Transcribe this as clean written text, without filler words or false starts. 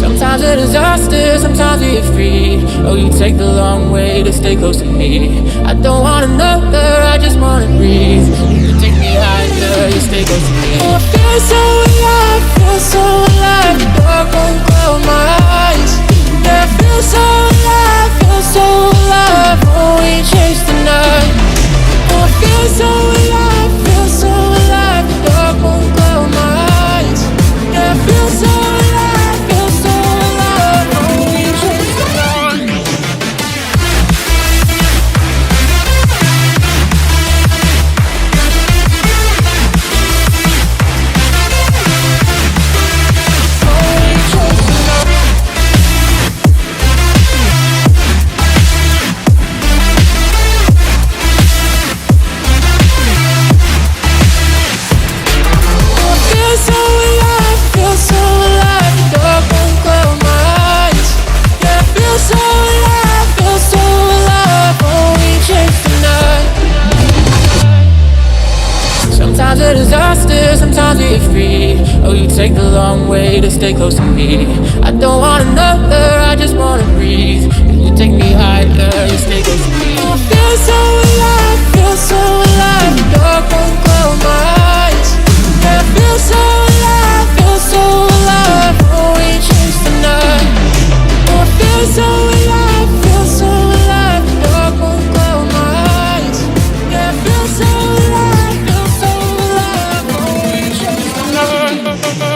Sometimes a disaster, sometimes we get free. Oh, you take the long way to stay close to me. I don't want another, I just wanna breathe. You take me higher, you stay close to me. Oh, I feel so alive, feel so alive. The dark won't cloud my eyes. Yeah, I feel so alive, feel so alive. Oh, we chase the night. Oh, I feel so alive, feel so alive. The dark won't cloud my eyes. Yeah, I feel so alive, feel so alive. Oh, we chase the night. Sometimes a disaster, sometimes we get free. Oh, you take the long way to stay close to me. I don't want another, I just wanna breathe. You take me higher, you stay close to me. I feel so alive, feel so alive. The dark won't cloud my eyes. Yeah, I feel so alive, feel so alive. Oh, we chase the night. Oh, I feel so alive, feel so alive. The dark won't cloud my eyes. Yeah, I feel so alive, feel so alive. Oh, we chase the night.